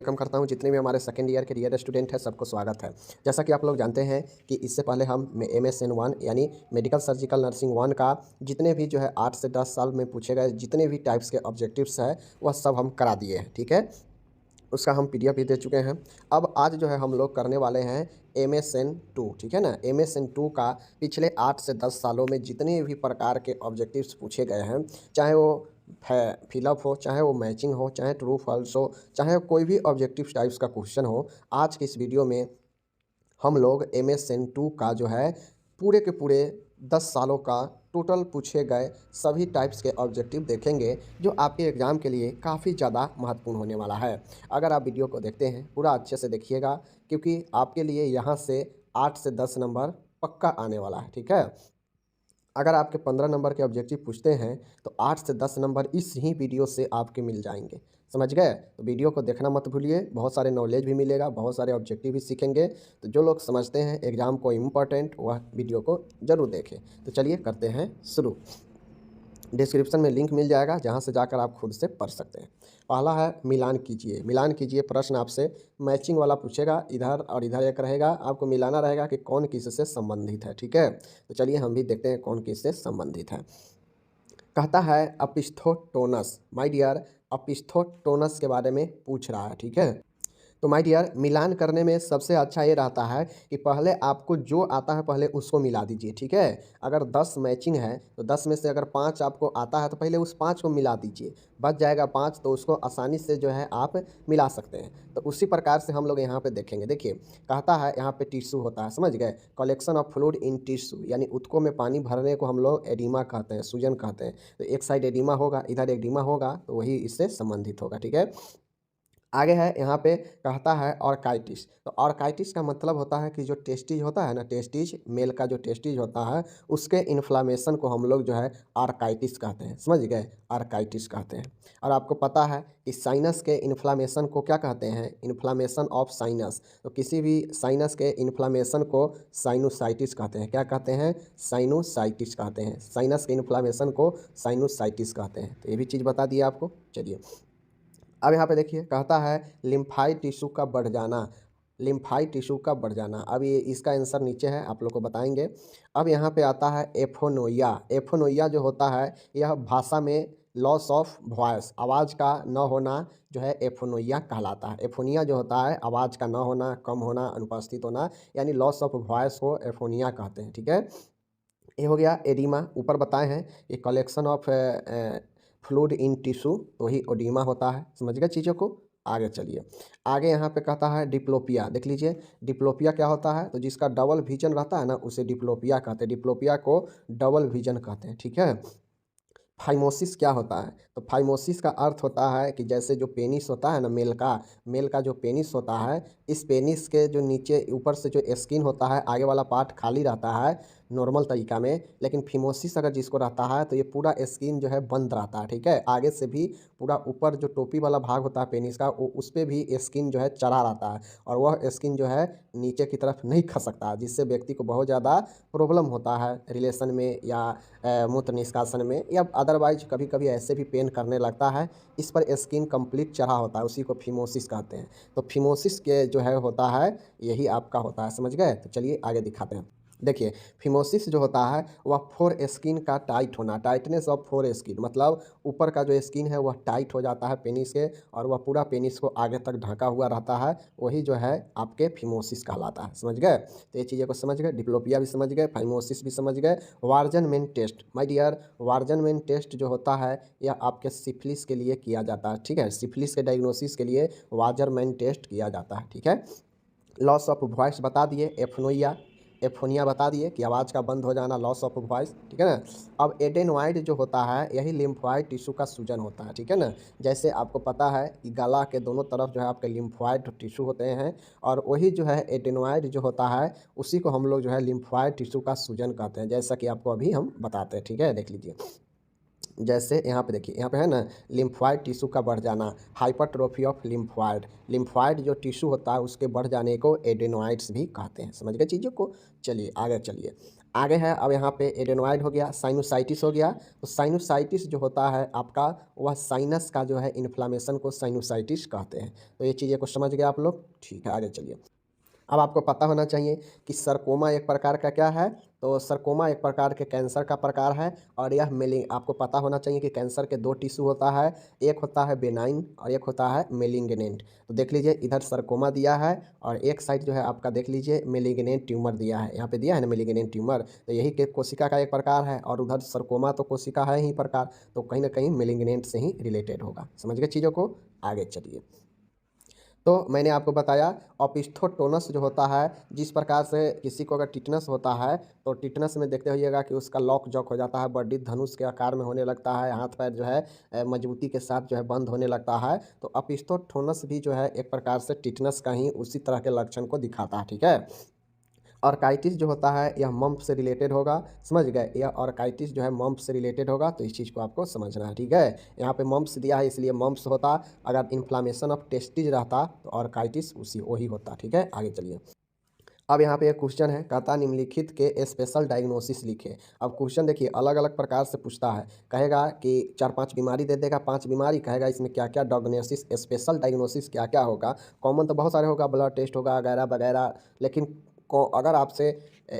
Welcome करता हूं जितने भी हमारे सेकंड ईयर के डियर स्टूडेंट हैं सबको स्वागत है। जैसा कि आप लोग जानते हैं कि इससे पहले हम MSN 1 यानी मेडिकल सर्जिकल नर्सिंग 1 का जितने भी जो है 8 से 10 साल में पूछे गए जितने भी टाइप्स के ऑब्जेक्टिव्स हैं वह सब हम करा दिए हैं। ठीक है, उसका हम PDF भी दे चुके हैं। अब आज जो है हम लोग करने वाले हैं MSN 2। ठीक है ना, MSN 2 का पिछले 8 से 10 सालों में जितने भी प्रकार के ऑब्जेक्टिव्स पूछे गए हैं, चाहे वो फिलअप हो, चाहे वो मैचिंग हो, चाहे ट्रू फॉल्स हो, चाहे कोई भी ऑब्जेक्टिव टाइप्स का क्वेश्चन हो, आज की इस वीडियो में हम लोग MSN 2 का जो है पूरे के पूरे 10 सालों का टोटल पूछे गए सभी टाइप्स के ऑब्जेक्टिव देखेंगे, जो आपके एग्ज़ाम के लिए काफ़ी ज़्यादा महत्वपूर्ण होने वाला है। अगर आप वीडियो को देखते हैं पूरा अच्छे से देखिएगा, क्योंकि आपके लिए यहाँ से 8 से 10 नंबर पक्का आने वाला है। ठीक है, अगर आपके 15 नंबर के ऑब्जेक्टिव पूछते हैं तो 8 से 10 नंबर इस ही वीडियो से आपके मिल जाएंगे। समझ गए? तो वीडियो को देखना मत भूलिए, बहुत सारे नॉलेज भी मिलेगा, बहुत सारे ऑब्जेक्टिव भी सीखेंगे। तो जो लोग समझते हैं एग्ज़ाम को इम्पोर्टेंट, वह वीडियो को ज़रूर देखें। तो चलिए करते हैं शुरू। डिस्क्रिप्शन में लिंक मिल जाएगा, जहां से जाकर आप खुद से पढ़ सकते हैं। पहला है मिलान कीजिए। मिलान कीजिए प्रश्न आपसे मैचिंग वाला पूछेगा, इधर और इधर एक रहेगा, आपको मिलाना रहेगा कि कौन किससे संबंधित है। ठीक है, तो चलिए हम भी देखते हैं कौन किससे संबंधित है। कहता है अपिस्थोटोनस, माय डियर, अपिस्थोटोनस के बारे में पूछ रहा है। ठीक है, तो माय डियर मिलान करने में सबसे अच्छा ये रहता है कि पहले आपको जो आता है पहले उसको मिला दीजिए। ठीक है, अगर 10 मैचिंग है तो 10 में से अगर 5 आपको आता है तो पहले उस 5 को मिला दीजिए, बच जाएगा 5, तो उसको आसानी से जो है आप मिला सकते हैं। तो उसी प्रकार से हम लोग यहाँ पे देखेंगे। देखिए, कहता है यहाँ पे टिश्यू होता है, समझ गए? Collection of fluid in tissue, यानी उत्तकों में पानी भरने को हम लोग एडिमा कहते हैं, सूजन कहते हैं। तो एक साइड एडिमा होगा, इधर एडिमा होगा, तो वही इससे संबंधित होगा। ठीक है, आगे है यहाँ पे कहता है ऑर्काइटिस। तो ऑर्काइटिस का मतलब होता है कि जो टेस्टिज होता है ना, टेस्टिज मेल का जो टेस्टिज होता है उसके इन्फ्लामेशन को हम लोग जो है ऑर्काइटिस कहते हैं। समझ गए? ऑर्काइटिस कहते हैं। और आपको पता है कि साइनस के इन्फ्लामेशन को क्या कहते हैं? Inflammation of sinus. तो किसी भी साइनस के इन्फ्लामेशन को साइनोसाइटिस कहते हैं। क्या कहते हैं? साइनोसाइटिस कहते हैं। साइनस के इन्फ्लामेशन को साइनोसाइटिस कहते हैं। तो ये भी चीज़ बता दिया आपको। चलिए, अब यहाँ पे देखिए, कहता है लिम्फाइड टिश्यू का बढ़ जाना। लिम्फाइड टिश्यू का बढ़ जाना, अब ये इसका आंसर नीचे है, आप लोग को बताएंगे। अब यहाँ पे आता है एफोनोइया। एफोनोइया जो होता है यह भाषा में लॉस ऑफ वॉइस, आवाज़ का न होना जो है एफोनोइया कहलाता है। एफोनिया जो होता है आवाज़ का न होना, कम होना, अनुपस्थित होना, यानी लॉस ऑफ वॉइस को एफोनिया कहते हैं। ठीक है, ये हो गया एडिमा। ऊपर बताए हैं ये collection of fluid in tissue, तो ही ओडिमा होता है। समझ गए चीज़ों को? आगे चलिए, आगे यहाँ पे कहता है डिप्लोपिया। देख लीजिए, डिप्लोपिया क्या होता है? तो जिसका डबल विजन रहता है ना उसे डिप्लोपिया कहते हैं। डिप्लोपिया को डबल विजन कहते हैं। ठीक है, फाइमोसिस क्या होता है? तो फाइमोसिस का अर्थ होता है कि जैसे जो पेनिस होता है ना, मेल का जो पेनिस होता है, इस पेनिस के जो नीचे ऊपर से जो स्किन होता है, आगे वाला पार्ट खाली रहता है नॉर्मल तरीका में, लेकिन फिमोसिस अगर जिसको रहता है तो ये पूरा स्किन जो है बंद रहता है। ठीक है, आगे से भी पूरा ऊपर जो टोपी वाला भाग होता है पेनिस का, उस पर भी स्किन जो है चढ़ा रहता है, और वह स्किन जो है नीचे की तरफ नहीं खसकता, जिससे व्यक्ति को बहुत ज़्यादा प्रॉब्लम होता है रिलेशन में या मूत्र निष्कासन में, या अदरवाइज कभी कभी ऐसे भी पेन करने लगता है। इस पर स्किन कंप्लीट चढ़ा होता है, उसी को फिमोसिस कहते हैं। तो फिमोसिस के जो है होता है यही आपका होता है। समझ गए? तो चलिए आगे दिखाते हैं। देखिए, फिमोसिस जो होता है वह फोर स्किन का टाइट होना, टाइटनेस ऑफ फोर स्किन, मतलब ऊपर का जो स्किन है वह टाइट हो जाता है पेनिस के, और वह पूरा पेनिस को आगे तक ढका हुआ रहता है, वही जो है आपके फिमोसिस कहलाता है। समझ गए? तो ये चीज़ों को समझ गए, डिप्लोपिया भी समझ गए, फाइमोसिस भी समझ गए। वार्जनमेन टेस्ट, माय डियर, वार्जनमेन टेस्ट जो होता है यह आपके सिफिलिस के लिए किया जाता है। ठीक है, सिफिलिस के डायग्नोसिस के लिए वार्जनमेन टेस्ट किया जाता है। ठीक है, लॉस ऑफ वॉइस बता दिए, एफनोइया, एफोनिया बता दिए कि आवाज़ का बंद हो जाना, लॉस ऑफ वॉइस। ठीक है ना, अब एडेनोइड जो होता है यही लिम्फोइड टिश्यू का सूजन होता है। ठीक है ना, जैसे आपको पता है कि गला के दोनों तरफ जो है आपके लिम्फोइड टिश्यू होते हैं, और वही जो है एडेनोइड जो होता है उसी को हम लोग जो है लिम्फोइड टिश्यू का सूजन कहते हैं, जैसा कि आपको अभी हम बताते हैं। ठीक है, देख लीजिए, जैसे यहाँ पे देखिए, यहाँ पे है ना लिम्फॉइड टिश्यू का बढ़ जाना, हाइपरट्रोफी ऑफ लिम्फॉइड। लिम्फॉइड जो टिश्यू होता है उसके बढ़ जाने को एडेनोइड्स भी कहते हैं। समझ गए चीज़ों को? चलिए आगे चलिए, आगे है अब यहाँ पे एडेनोइड हो गया, साइनोसाइटिस हो गया। तो साइनोसाइटिस जो होता है आपका, वह साइनस का जो है इन्फ्लामेशन को साइनोसाइटिस कहते हैं। तो ये चीज़ें को समझ गए आप लोग, ठीक है आगे चलिए। अब आपको पता होना चाहिए कि सरकोमा एक प्रकार का क्या है, तो सरकोमा एक प्रकार के कैंसर का प्रकार है। और यह आपको पता होना चाहिए कि कैंसर के दो टिश्यू होता है, एक होता है बेनाइन और एक होता है मेलिग्नेंट। तो देख लीजिए इधर सरकोमा दिया है और एक साइड जो है आपका देख लीजिए मेलिग्नेंट ट्यूमर दिया है, यहाँ पे दिया है ना मेलिग्नेंट ट्यूमर, तो यही के कोशिका का एक प्रकार है। और उधर सरकोमा तो कोशिका है ही प्रकार, तो कहीं ना कहीं मेलिग्नेंट से ही रिलेटेड होगा। समझ गए चीज़ों को, आगे चलिए। तो मैंने आपको बताया ओपिस्थोटोनस जो होता है, जिस प्रकार से किसी को अगर टिटनस होता है तो टिटनस में देखते होइएगा कि उसका लॉक जॉक हो जाता है, बॉडी धनुष के आकार में होने लगता है, हाथ पैर जो है मजबूती के साथ जो है बंद होने लगता है। तो ओपिस्थोटोनस भी जो है एक प्रकार से टिटनस का ही उसी तरह के लक्षण को दिखाता है, ठीक है। ऑर्काइटिस जो होता है यह मम्प से रिलेटेड होगा, समझ गए, यह ऑर्काइटिस जो है मम्प से रिलेटेड होगा, तो इस चीज़ को आपको समझना है, ठीक है। यहाँ पे मम्प्स दिया है इसलिए मम्प्स होता, अगर इन्फ्लामेशन ऑफ टेस्टिज रहता तो ऑर्काइटिस उसी वही होता, ठीक है। आगे चलिए। अब यहाँ पे एक क्वेश्चन है, कहता निम्नलिखित के स्पेशल डायग्नोसिस लिखे। अब क्वेश्चन देखिए अलग अलग प्रकार से पूछता है, कहेगा कि 4-5 बीमारी दे देगा, 5 बीमारी कहेगा इसमें क्या क्या डायग्नोसिस, स्पेशल डायग्नोसिस क्या क्या होगा। कॉमन तो बहुत सारे होगा, ब्लड टेस्ट होगा वगैरह वगैरह, लेकिन को अगर आपसे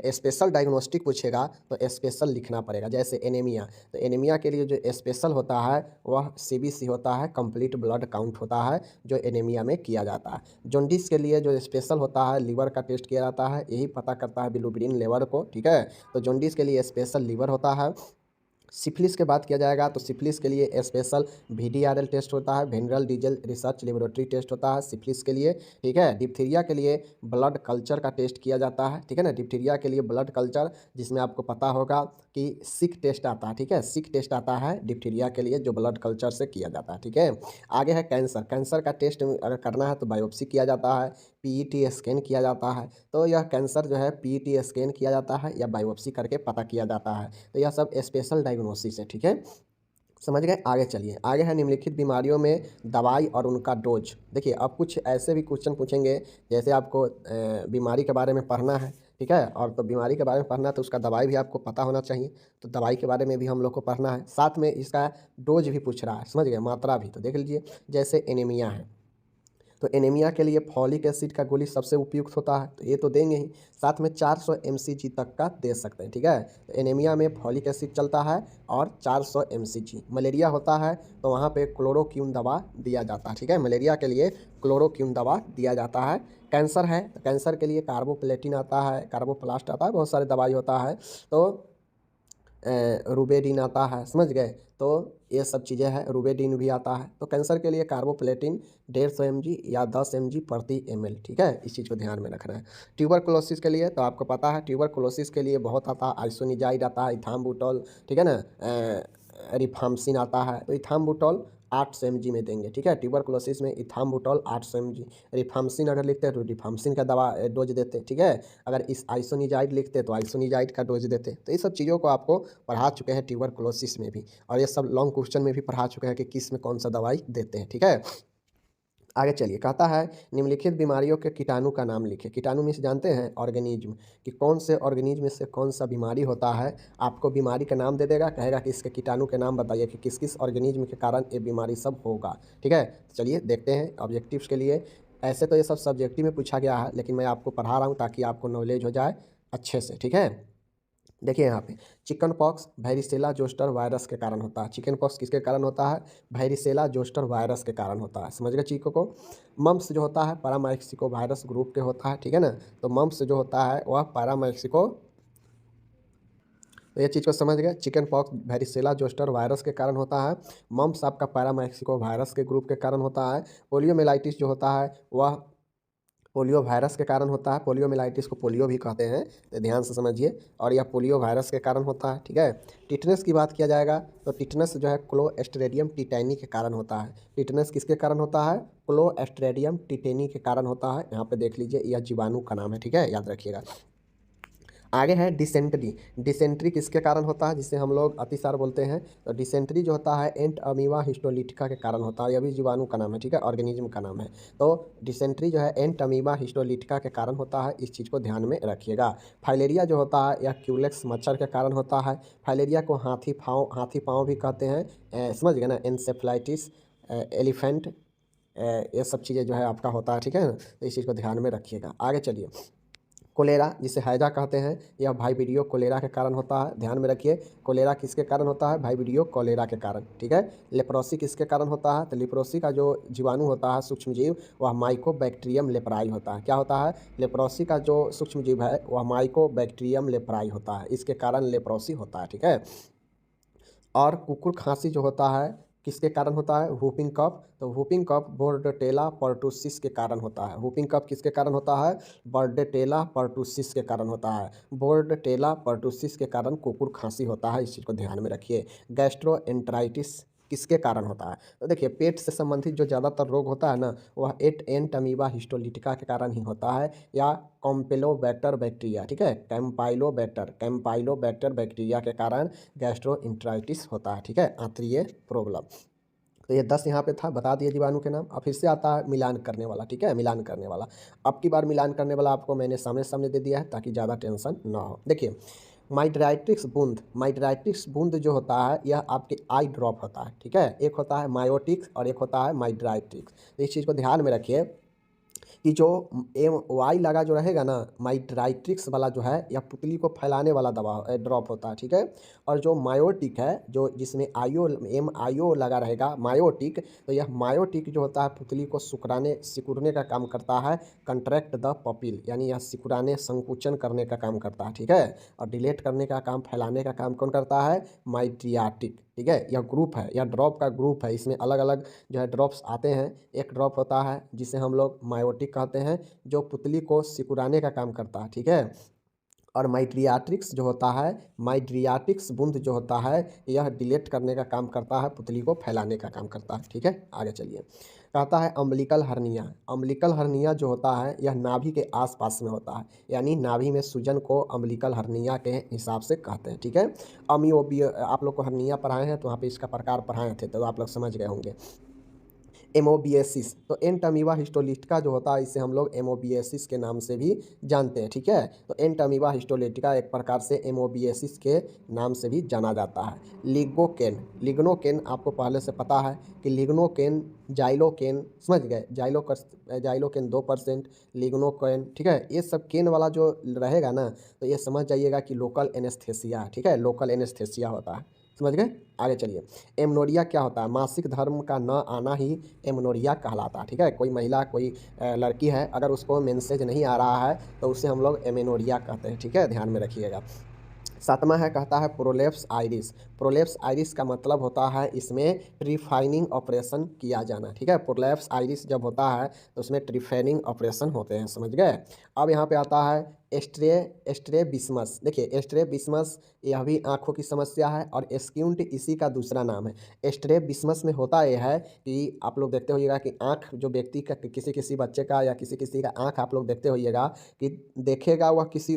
स्पेशल डायग्नोस्टिक पूछेगा तो स्पेशल लिखना पड़ेगा। जैसे एनीमिया, तो एनीमिया के लिए जो स्पेशल होता है वह सीबीसी होता है, कंप्लीट ब्लड काउंट होता है, जो एनीमिया में किया जाता है। जॉन्डिस के लिए जो स्पेशल होता है लीवर का टेस्ट किया जाता है, यही पता करता है बिलिरुबिन लेवल को, ठीक है। तो जॉन्डिस के लिए स्पेशल लीवर होता है। सिफिलिस के बात किया जाएगा तो सिफिलिस के लिए स्पेशल VDRL टेस्ट होता है, venereal disease research laboratory test होता है सिफिलिस के लिए, ठीक है। डिप्थीरिया के लिए ब्लड कल्चर का टेस्ट किया जाता है, ठीक है ना। डिप्थीरिया के लिए ब्लड कल्चर, जिसमें आपको पता होगा कि सिक टेस्ट आता है, ठीक है, सिक टेस्ट आता है डिप्थीरिया के लिए जो ब्लड कल्चर से किया जाता है, ठीक है। आगे है कैंसर, कैंसर का टेस्ट अगर करना है तो बायोप्सी किया जाता है, PET स्कैन किया जाता है। तो यह कैंसर जो है PET स्कैन किया जाता है या बायोप्सी करके पता किया जाता है। तो यह सब स्पेशल डायग्नोसिस है, ठीक है, समझ गए। आगे चलिए, आगे है निम्नलिखित बीमारियों में दवाई और उनका डोज। देखिए अब कुछ ऐसे भी क्वेश्चन पूछेंगे, जैसे आपको बीमारी के बारे में पढ़ना है, ठीक है, और तो बीमारी के बारे में पढ़ना है तो उसका दवाई भी आपको पता होना चाहिए, तो दवाई के बारे में भी हम लोग को पढ़ना है, साथ में इसका डोज भी पूछ रहा है, समझ गए, मात्रा भी। तो देख लीजिए जैसे एनीमिया है, तो एनीमिया के लिए फॉलिक एसिड का गोली सबसे उपयुक्त होता है, तो ये तो देंगे ही, साथ में 400 mcg तक का दे सकते हैं, ठीक है। तो एनीमिया में फॉलिक एसिड चलता है और 400 mcg। मलेरिया होता है तो वहाँ पे क्लोरोक्विन दवा दिया जाता है, ठीक है, मलेरिया के लिए क्लोरोक्विन दवा दिया जाता है। कैंसर है तो कैंसर के लिए कार्बोप्लेटिन आता है, कार्बोप्लास्ट आता है, बहुत सारे दवाई होता है, तो रूबेडिन आता है, समझ गए। तो ये सब चीज़ें हैं, रूबेडिन भी आता है। तो कैंसर के लिए कार्बोप्लेटिन 150 mg या 10 mg प्रति ml, ठीक है, इस चीज़ को ध्यान में रखना है। ट्यूबरकुलोसिस के लिए तो आपको पता है, ट्यूबरकुलोसिस के लिए बहुत आता है, आइसोनिजाइड आता है, इथाम्बुटोल, ठीक है ना, रिफाम्सिन आता है। तो इथाम्बुटोल 800 mg में देंगे, ठीक है, ट्यूबरकुलोसिस में इथाम्बुटोल 800 mg। रिफाम्सिन अगर लिखते हैं तो रिफाम्सिन का दवा डोज देते, ठीक है। अगर इस आइसोनिजाइड लिखते तो आइसोनिजाइड का डोज देते। तो ये सब चीज़ों को आपको पढ़ा चुके हैं ट्यूबरकुलोसिस में भी, और ये सब लॉन्ग क्वेश्चन में भी पढ़ा चुके हैं कि किस में कौन सा दवाई देते हैं, ठीक है। आगे चलिए, कहता है निम्नलिखित बीमारियों के कीटाणु का नाम लिखे। कीटाणु में से जानते हैं ऑर्गेनिज्म, कि कौन से ऑर्गेनिज्म में से कौन सा बीमारी होता है। आपको बीमारी का नाम दे देगा, कहेगा कि इसके कीटाणु के नाम बताइए कि किस किस ऑर्गेनिज्म के कारण ये बीमारी सब होगा, ठीक है। तो चलिए देखते हैं ऑब्जेक्टिव्स के लिए। ऐसे तो ये सब सब्जेक्टिव में पूछा गया है, लेकिन मैं आपको पढ़ा रहा हूँ ताकि आपको नॉलेज हो जाए अच्छे से, ठीक है। देखिए यहाँ पे chicken pox varicella zoster virus के कारण होता है। चिकन पॉक्स किसके कारण होता है? वेरिसेला जोस्टर वायरस के कारण होता है, समझ गए चीज़ों को। मम्प्स जो होता है पैरामाइक्सिको वायरस ग्रुप के होता है, ठीक है ना। तो मम्प्स जो होता है वह पैरामाइक्सिको, तो ये चीज़ को समझ गए। Chicken pox varicella zoster virus के कारण होता है, मम्प्स आपका पैरामाइक्सिको वायरस के ग्रुप के कारण होता है। पोलियोमेलाइटिस जो होता है वह पोलियो वायरस के कारण होता है, पोलियोमिलाइटिस को पोलियो भी कहते हैं, तो ध्यान से समझिए, और यह पोलियो वायरस के कारण होता है, ठीक है। टिटनेस की बात किया जाएगा तो टिटनेस जो है क्लोस्ट्रेडियम टिटैनी के कारण होता है। टिटनेस किसके कारण होता है? क्लोस्ट्रेडियम टिटैनी के कारण होता है। यहाँ पे देख लीजिए यह जीवाणु का नाम है, ठीक है, याद रखिएगा। आगे है डिसेंट्री। डिसेंट्री किसके कारण होता है, जिसे हम लोग अतिसार बोलते हैं। तो डिसेंट्री जो होता है एंट अमीबा हिस्टोलिटिका के कारण होता है। यह भी जीवाणु का नाम है, ठीक है, ऑर्गेनिज्म का नाम है। तो डिसेंट्री जो है एंट अमीबा हिस्टोलिटिका के कारण होता है, इस चीज़ को ध्यान में रखिएगा। फाइलेरिया जो होता है यह क्यूलेक्स मच्छर के कारण होता है। फाइलेरिया को हाथी पाँव भी कहते हैं, समझ गए ना। एनसेफ्लाइटिस, एलिफेंट, ये सब चीज़ें जो है आपका होता है, ठीक है ना। तो इस चीज़ को ध्यान में रखिएगा। आगे चलिए, कोलेरा जिसे हैजा कहते हैं, यह वाइबिरियो कोलेरा के कारण होता है। ध्यान में रखिए, कोलेरा किसके कारण होता है, वाइबिरियो कोलेरा के कारण, ठीक है। लेप्रोसी किसके कारण होता है, तो लेप्रोसी का जो जीवाणु होता है, सूक्ष्म जीव, वह माइकोबैक्टीरियम लेप्राई होता है। क्या होता है, लेप्रोसी का जो सूक्ष्म जीव है वह माइकोबैक्टीरियम लेप्राई होता है, इसके कारण लेप्रोसी होता है, ठीक है। और कुकुर खांसी जो होता है किसके कारण होता है, वूपिंग कफ। तो वूपिंग कफ बोर्डेटेला पर्टुसिस के कारण होता है। वूपिंग कफ किसके कारण होता है, बोर्डेटेला पर्टुसिस के कारण होता है। बोर्डेटेला पर्टुसिस के कारण कुकुर खांसी होता है, इस चीज़ को ध्यान में रखिए। गैस्ट्रोएंटराइटिस किसके कारण होता है, तो देखिए पेट से संबंधित जो ज़्यादातर रोग होता है ना, वह एंट अमीबा हिस्टोलिटिका के कारण ही होता है, या कॉम्पेलोबैक्टर बैक्टीरिया, ठीक है, कैम्पाइलोबैक्टर बैक्टीरिया के कारण गैस्ट्रोएंटराइटिस होता है, ठीक है, आंतरीय प्रॉब्लम। तो ये 10 यहाँ पे था, बता दिए जीवाणु के नाम। अब फिर से आता है मिलान करने वाला, ठीक है, मिलान करने वाला। अब की बार मिलान करने वाला आपको मैंने सामने सामने दे दिया है ताकि ज़्यादा टेंशन ना हो। देखिए, माइड्राइट्रिक्स बूंद जो होता है यह आपके आई ड्रॉप होता है, ठीक है। एक होता है मायोटिक्स और एक होता है माइड्राइट्रिक्स। तो इस चीज़ को ध्यान में रखिए कि जो एम वाई लगा जो रहेगा ना, माइड्राइट्रिक्स वाला जो है यह पुतली को फैलाने वाला दवा ड्रॉप होता है, ठीक है। और जो मायोटिक है, जो जिसमें MIO लगा रहेगा, मायोटिक, तो यह मायोटिक जो होता है पुतली को सिकुड़ने का काम करता है। कंट्रैक्ट द पपिल, यानी यह सिकुड़ाने संकुचन करने का काम करता है, ठीक है। और डिलेट करने का काम, फैलाने का काम कौन करता है, माइड्रियाटिक, ठीक है। यह ग्रुप है, यह ड्रॉप का ग्रुप है, इसमें अलग अलग जो है ड्रॉप्स आते हैं। एक ड्रॉप होता है जिसे हम लोग मायोटिक कहते हैं, जो पुतली को सिकुड़ाने का काम करता है, ठीक है। और माइड्रियाट्रिक्स जो होता है, माइड्रियाटिक्स बूंद जो होता है, यह डिलेट करने का काम करता है, पुतली को फैलाने का काम करता है, ठीक है। आगे चलिए, कहता है अम्बिलिकल हर्निया। अम्बिलिकल हर्निया जो होता है यह नाभि के आसपास में होता है, यानी नाभि में सूजन को अम्बिलिकल हर्निया के हिसाब से कहते हैं, ठीक है। अमियोबिय आप लोग को हर्निया पढ़ाए हैं तो वहाँ पे इसका प्रकार पढ़ाए थे, तो आप लोग समझ गए होंगे। एमोबिएसिस, तो एंटअमीबा हिस्टोलिटिका जो होता है इसे हम लोग एमोबिएसिस के नाम से भी जानते हैं, ठीक है। तो एंटअमीबा हिस्टोलिटिका एक प्रकार से एमोबिएसिस के नाम से भी जाना जाता है। लिग्नोकेन आपको पहले से पता है कि लिग्नोकेन, जाइलोकेन, समझ गए, जाइलोकेन 2%, लिग्नोकेन, ठीक है। ये सब केन वाला जो रहेगा ना, तो ये समझ जाइएगा कि लोकल एनेस्थेसिया, ठीक है, लोकल एनेस्थेसिया होता है, समझ गए। आगे चलिए, एमनोरिया क्या होता है, मासिक धर्म का न आना ही एमनोरिया कहलाता है, ठीक है। कोई महिला, कोई लड़की है, अगर उसको मेंसेज नहीं आ रहा है तो उसे हम लोग एमेनोरिया कहते हैं, ठीक है, ध्यान में रखिएगा। 7वां है, कहता है प्रोलेप्स आइरिस। प्रोलेप्स आइरिस का मतलब होता है इसमें ट्रिफाइनिंग ऑपरेशन किया जाना, ठीक है। प्रोलेप्स आइरिस जब होता है तो उसमें ट्रिफाइनिंग ऑपरेशन होते हैं, समझ गए। अब यहाँ पे आता है एस्ट्रेबिस्मस। देखिए एस्ट्रेबिस्मस यह भी आँखों की समस्या है और एस्क्यूंट इसी का दूसरा नाम है। एस्ट्रेबिस्मस में होता यह है कि आप लोग देखते होइएगा कि आँख जो व्यक्ति का, किसी किसी बच्चे का या किसी किसी का आँख आप लोग देखते होइएगा कि देखेगा वह किसी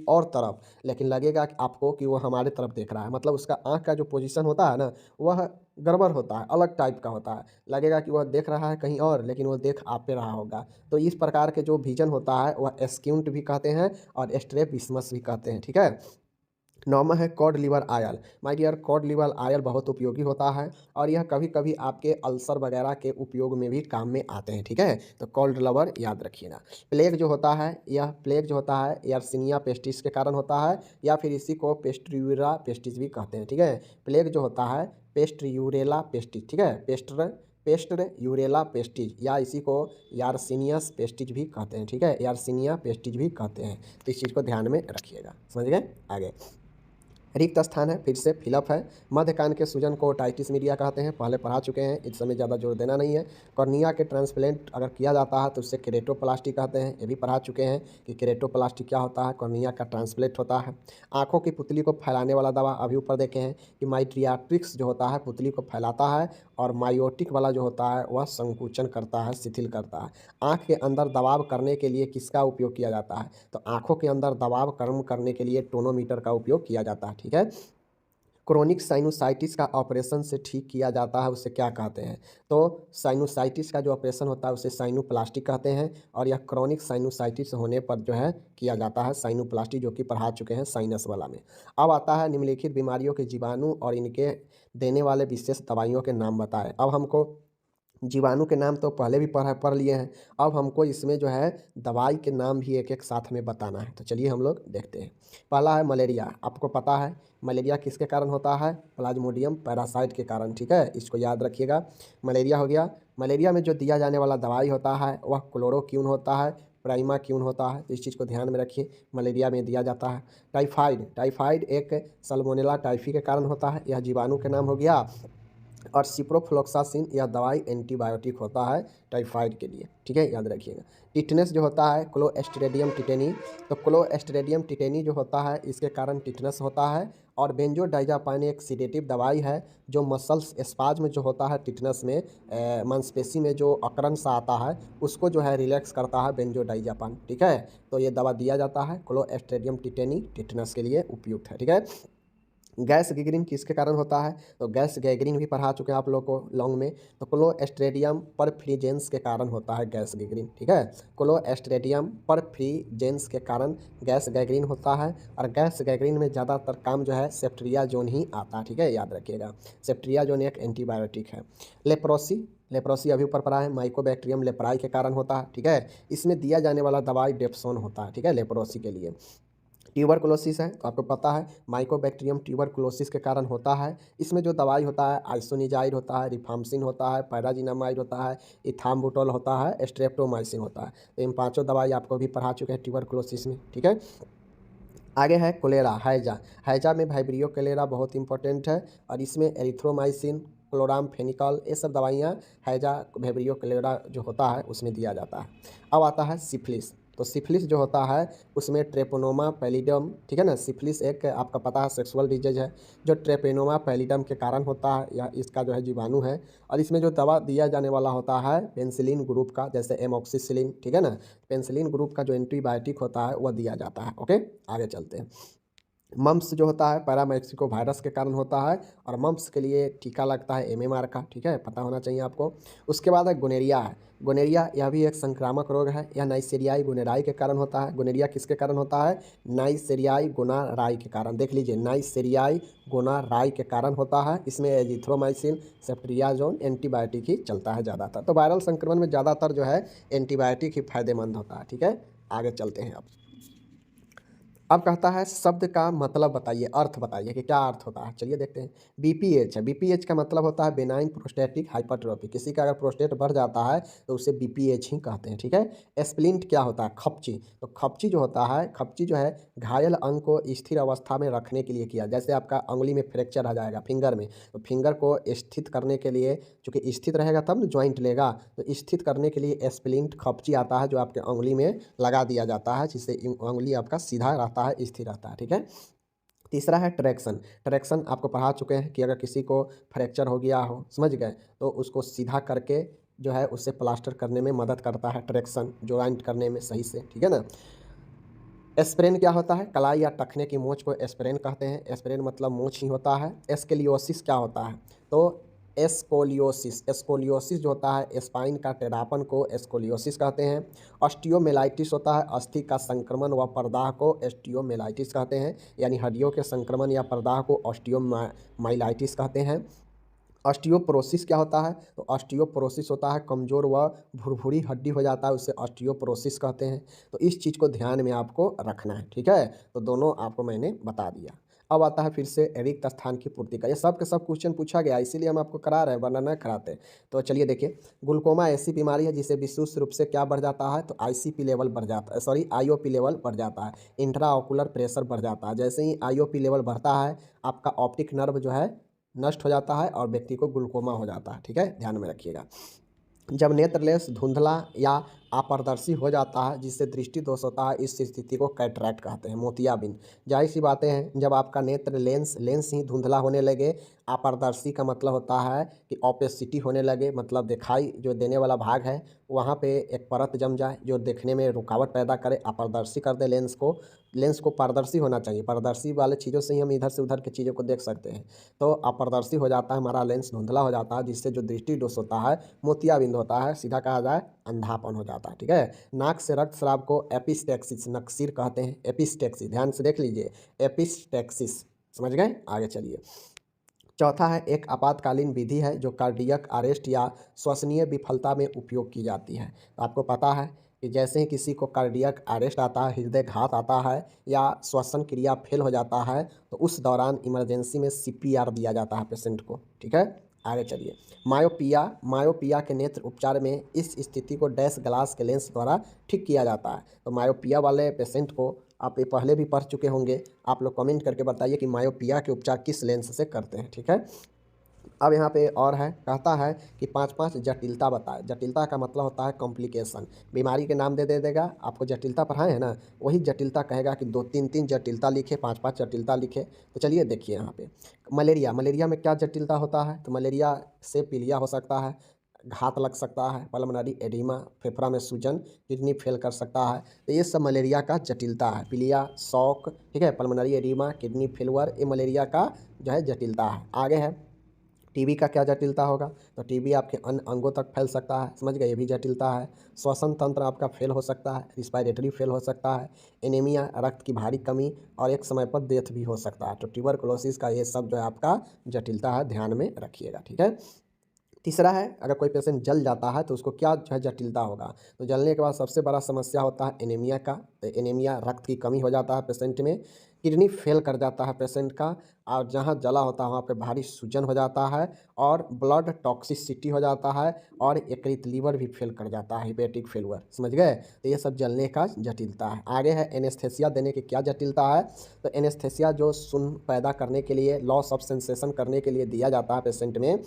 और तरफ, लेकिन लगेगा कि आपको कि वो हमारे तरफ देख रहा है। मतलब उसका आँख का जो पोजीशन होता है ना, वह गड़बड़ होता है, अलग टाइप का होता है। लगेगा कि वह देख रहा है कहीं और, लेकिन वो देख आप पे रहा होगा। तो इस प्रकार के जो विजन होता है वह एस्क्यूंट भी कहते हैं और एस्ट्रेबिस्मस भी कहते हैं, ठीक है। 9वां है cod liver oil. My dear, cod liver oil बहुत उपयोगी होता है और यह कभी कभी आपके अल्सर वगैरह के उपयोग में भी काम में आते हैं, ठीक है। तो कॉड लिवर याद रखिएगा। प्लेग जो होता है, यार्सिनिया पेस्टिस के कारण होता है, या फिर इसी को पेस्ट्रियूरा पेस्टिस भी कहते हैं, ठीक है। प्लेग जो होता है पेस्ट्रियूरेला पेस्टिस, ठीक है, पेस्टर यूरेला पेस्टिज, या इसी को यार्सिनियस पेस्टिज भी कहते हैं, ठीक है, यार्सिनिया पेस्टिज भी कहते हैं। तो इस चीज़ को ध्यान में रखिएगा, समझ गए। आगे रिक्त स्थान है, फिर से फिलअप है। मध्य कान के सूजन को ओटाइटिस मीडिया कहते हैं, पहले पढ़ा चुके हैं, इस समय ज़्यादा जोर देना नहीं है। कॉर्निया के ट्रांसप्लांट अगर किया जाता है तो उससे केरेटोप्लास्टी कहते हैं, ये भी पढ़ा चुके हैं कि केरेटोप्लास्टी क्या होता है, कॉर्निया का ट्रांसप्लांट होता है। आँखों की पुतली को फैलाने वाला दवा अभी ऊपर देखे हैं कि माइट्रियाट्रिक्स जो होता है पुतली को फैलाता है, और मायोटिक वाला जो होता है वह संकुचन करता है, शिथिल करता है। आँख के अंदर दबाव करने के लिए किसका उपयोग किया जाता है, तो आँखों के अंदर दबाव कम करने के लिए टोनोमीटर का उपयोग किया जाता है, ठीक है। क्रोनिक साइनोसाइटिस का ऑपरेशन से ठीक किया जाता है, उसे क्या कहते हैं, तो साइनोसाइटिस का जो ऑपरेशन होता है उसे साइनोप्लास्टी कहते हैं, और यह क्रोनिक साइनोसाइटिस होने पर जो है किया जाता है साइनोप्लास्टी, जो कि पढ़ा चुके हैं साइनस वाला में। अब आता है निम्नलिखित बीमारियों के जीवाणु और इनके देने वाले विशेष दवाइयों के नाम बताएं। अब हमको जीवाणु के नाम तो पहले भी पढ़ लिए हैं, अब हमको इसमें जो है दवाई के नाम भी एक एक साथ में बताना है, तो चलिए हम लोग देखते हैं। पहला है मलेरिया। आपको पता है मलेरिया किसके कारण होता है, प्लाज्मोडियम पैरासाइट के कारण, ठीक है, इसको याद रखिएगा। मलेरिया हो गया। मलेरिया में जो दिया जाने वाला दवाई होता है वह क्लोरोक्वीन होता है, प्राइमाक्यून होता है, तो इस चीज़ को ध्यान में रखिए, मलेरिया में दिया जाता है। टाइफाइड एक सल्मोनेला टाइफी के कारण होता है, यह जीवाणु के नाम हो गया। और सिप्रोफ्लोक्सासिन यह दवाई एंटीबायोटिक होता है टाइफाइड के लिए, ठीक है, याद रखिएगा। टिटनेस जो होता है क्लोस्ट्रिडियम टिटेनी, तो क्लोस्ट्रिडियम टिटेनी जो होता है इसके कारण टिटनेस होता है। और बेंजोडाइजापाइन एक सीडेटिव दवाई है जो मसल्स स्पाज्म जो होता है टिटनेस में, मांसपेशी में जो अकड़न सा आता है उसको जो है रिलैक्स करता है बेंजोडाइजापाइन, ठीक है। तो ये दवा दिया जाता है क्लोस्ट्रिडियम टिटेनी, टिटनेस के लिए उपयुक्त है, ठीक है। गैस गैंग्रीन किसके कारण होता है, तो गैस गैंग्रीन भी पढ़ा चुके हैं आप लोग को लॉन्ग में, तो क्लोस्ट्रिडियम परफ्रीजेंस के कारण होता है गैस गैंग्रीन, ठीक है। क्लोस्ट्रिडियम परफ्रीजेंस के कारण गैस गैंग्रीन होता है, और गैस गैंग्रीन में ज़्यादातर काम जो है सेफ्ट्रियाजोन ही आता है, ठीक है, याद रखिएगा। सेफ्ट्रियाजोन एक एंटीबायोटिक है। लेप्रोसी अभी ऊपर पढ़ा है, माइकोबैक्टीरियम लेप्राई के कारण होता है, ठीक है। इसमें दिया जाने वाला दवाई डेप्सोन होता है, ठीक है, लेप्रोसी के लिए। ट्यूबरकुलोसिस है, तो आपको पता है माइकोबैक्टीरियम ट्यूबरकुलोसिस के कारण होता है। इसमें जो दवाई होता है आइसोनिजाइड होता है, रिफाम्सिन होता है, पैराजिनामाइड होता है, इथाम्बुटोल होता है, स्ट्रेप्टोमाइसिन होता है। तो इन पांचों दवाई आपको भी पढ़ा चुके हैं ट्यूबरकुलोसिस में, ठीक है। आगे है कोलेरा, हैजा में वाइब्रियो कोलेरा बहुत इंपॉर्टेंट है, और इसमें एरिथ्रोमाइसिन, क्लोरामफेनिकल, ये सब दवाइयाँ हैजा वाइब्रियो कोलेरा जो होता है उसमें दिया जाता है। अब आता है सिफिलिस, तो सिफिलिस जो होता है उसमें ट्रेपोनोमा पैलिडम, ठीक है ना। सिफिलिस एक आपका पता है सेक्सुअल डिजीज है जो ट्रेपोनोमा पैलिडम के कारण होता है, या इसका जो है जीवाणु है। और इसमें जो दवा दिया जाने वाला होता है पेंसिलिन ग्रुप का, जैसे एमोक्सिसिलिन, ठीक है ना। पेंसिलिन ग्रुप का जो एंटीबायोटिक होता है वह दिया जाता है, ओके। आगे चलते हैं। मम्प्स जो होता है पैरामेक्सिको वायरस के कारण होता है, और मम्प्स के लिए टीका लगता है एमएमआर का, ठीक है, पता होना चाहिए आपको। उसके बाद है गोनेरिया है। गोनेरिया यह भी एक संक्रामक रोग है, यह नाइसेरियाई गोनेराई के कारण होता है। गोनेरिया किसके कारण होता है, नाइसेरियाई गोनाराई के कारण, देख लीजिए, नाइसेरियाई गोनाराई के कारण होता है। इसमें एजिथ्रोमाइसिन सेफ्ट्रियाजोन एंटीबायोटिक ही चलता है ज़्यादातर, तो वायरल संक्रमण में ज़्यादातर जो है एंटीबायोटिक ही फायदेमंद होता है, ठीक है। आगे चलते हैं अब कहता है शब्द का मतलब बताइए, अर्थ बताइए कि क्या अर्थ होता है, चलिए देखते हैं। बीपीएच है, बीपीएच का मतलब होता है बेनाइन प्रोस्टेटिक हाइपरट्रोफी, किसी का अगर प्रोस्टेट बढ़ जाता है तो उसे बीपीएच ही कहते हैं, ठीक है। स्प्लिंट क्या होता है, खपची, तो खपची जो होता है, खपची जो है घायल अंग को स्थिर अवस्था में रखने के लिए किया, जैसे आपका उंगली में फ्रैक्चर आ जाएगा फिंगर में, तो फिंगर को स्थित करने के लिए, चूँकि स्थित रहेगा तब ज्वाइंट लेगा, तो स्थित करने के लिए स्प्लिंट खपची आता है जो आपके उंगली में लगा दिया जाता है, जिससे उंगली आपका सीधा रहता है, स्थिर रहता है, ठीक है। तीसरा है ट्रैक्शन। ट्रैक्शन आपको पढ़ा चुके हैं कि अगर किसी को फ्रैक्चर हो गया हो, समझ गए, तो उसको सीधा करके जो है उससे प्लास्टर करने में मदद करता है ट्रैक्शन, जॉइंट करने में सही से, ठीक है ना। एस्प्रेन क्या होता है, कलाई या टखने की मोच को एस्प्रेन कहते हैं, एस्प्रेन मतलब मोच ही होता है। एस्केलियोसिस क्या होता है, तो एस्कोलियोसिस जो होता है स्पाइन का टेढ़ापन को एस्कोलियोसिस कहते हैं। ऑस्टियोमेलाइटिस होता है अस्थि का संक्रमण व प्रदाह को ऑस्टियोमेलाइटिस कहते हैं, यानी हड्डियों के संक्रमण या प्रदाह को ऑस्टियोमाइलाइटिस कहते हैं। ऑस्टियोपोरोसिस क्या होता है, तो ऑस्टियोपोरोसिस होता है कमज़ोर व भुरभुरी हड्डी हो जाता है, उसे ऑस्टियोपोरोसिस कहते हैं। तो इस चीज़ को ध्यान में आपको रखना है, ठीक है। तो दोनों आपको मैंने बता दिया। अब आता है फिर से रिक्त स्थान की पूर्ति का। ये सब के सब क्वेश्चन पूछा गया, इसीलिए हम आपको करा रहे हैं, वरना न कराते। तो चलिए देखिए, ग्लूकोमा ऐसी बीमारी है जिसे विशुद्ध रूप से क्या बढ़ जाता है, तो आईसीपी लेवल बढ़ जाता है, सॉरी आईओपी लेवल बढ़ जाता है, इंट्रा ऑकुलर प्रेशर बढ़ जाता है। जैसे ही आईओपी लेवल बढ़ता है आपका ऑप्टिक नर्व जो है नष्ट हो जाता है और व्यक्ति को ग्लूकोमा हो जाता है। ठीक है, ध्यान में रखिएगा। जब नेत्र लेंस धुंधला या अपारदर्शी हो जाता है जिससे दृष्टि दोष होता है, इस स्थिति को कैटरैक्ट कहते हैं, मोतियाबिंद। जाहिर सी बातें हैं, जब आपका नेत्र लेंस ही धुंधला होने लगे, अपारदर्शी का मतलब होता है कि ऑपेसिटी होने लगे, मतलब दिखाई जो देने वाला भाग है वहाँ पे एक परत जम जाए जो देखने में रुकावट पैदा करे, अपारदर्शी कर दे लेंस को पारदर्शी होना चाहिए, पारदर्शी वाले चीज़ों से ही हम इधर से उधर की चीज़ों को देख सकते हैं। तो अपारदर्शी हो जाता है, हमारा लेंस धुंधला हो जाता है, जिससे जो दृष्टि दोष होता है, मोतियाबिंद होता है, सीधा कहा जाए अंधापन हो जाता है। ठीक है, नाक से रक्त स्राव को एपिस्टेक्सिस नक्सीर कहते हैं, एपिस्टेक्सिस, ध्यान से देख लीजिए, एपिस्टेक्सिस, समझ गए। आगे चलिए, चौथा है एक आपातकालीन विधि है जो कार्डियक अरेस्ट या श्वसनीय विफलता में उपयोग की जाती है। तो आपको पता है कि जैसे ही किसी को कार्डियक अरेस्ट आता है, हृदय घात आता है या श्वसन क्रिया फेल हो जाता है, तो उस दौरान इमरजेंसी में सीपीआर दिया जाता है पेशेंट को। ठीक है, आगे चलिए, मायोपिया के नेत्र उपचार में इस स्थिति को डैश ग्लास के लेंस द्वारा ठीक किया जाता है। तो मायोपिया वाले पेशेंट को आप ये पहले भी पढ़ चुके होंगे, आप लोग कमेंट करके बताइए कि मायोपिया के उपचार किस लेंस से करते हैं। ठीक है, अब यहाँ पे और है, कहता है कि 5 जटिलता बताए। जटिलता का मतलब होता है कॉम्प्लिकेशन, बीमारी के नाम दे देगा, आपको जटिलता पढ़ाए हैं ना, वही जटिलता कहेगा कि 2-3 जटिलता लिखे, 5 जटिलता लिखे। तो चलिए देखिए यहाँ पे, मलेरिया में क्या जटिलता होता है, तो मलेरिया से पीलिया हो सकता है, घात लग सकता है, पल्मोनरी एडिमा, फेफड़ा में सूजन, किडनी फेल कर सकता है। तो ये सब मलेरिया का जटिलता है, पीलिया, शॉक, ठीक है, पल्मोनरी एडिमा, किडनी फेलुअर, ये मलेरिया का जो है जटिलता है। आगे है, टीबी का क्या जटिलता होगा, तो टीबी आपके अन्य अंगों तक फैल सकता है, समझ गए, ये भी जटिलता है। श्वसन तंत्र आपका फेल हो सकता है, रिस्पायरेटरी फेल हो सकता है, एनीमिया, रक्त की भारी कमी, और एक समय पर डेथ भी हो सकता है। तो ट्यूबरकुलोसिस का ये सब जो है आपका जटिलता है, ध्यान में रखिएगा। ठीक है, तीसरा है, अगर कोई पेशेंट जल जाता है तो उसको क्या जो है जटिलता होगा, तो जलने के बाद सबसे बड़ा समस्या होता है एनीमिया का। तो एनीमिया, रक्त की कमी हो जाता है पेशेंट में, किडनी फेल कर जाता है पेशेंट का, और जहाँ जला होता है वहाँ पे भारी सूजन हो जाता है, और ब्लड टॉक्सिसिटी हो जाता है, और यकृत लीवर भी फेल कर जाता है, हेपेटिक फेलुअर, समझ गए। तो ये सब जलने का जटिलता है। आगे है एनेस्थेसिया देने की क्या जटिलता है, तो एनेस्थेसिया जो सुन पैदा करने के लिए, लॉस ऑफ सेंसेशन करने के लिए दिया जाता है पेशेंट में,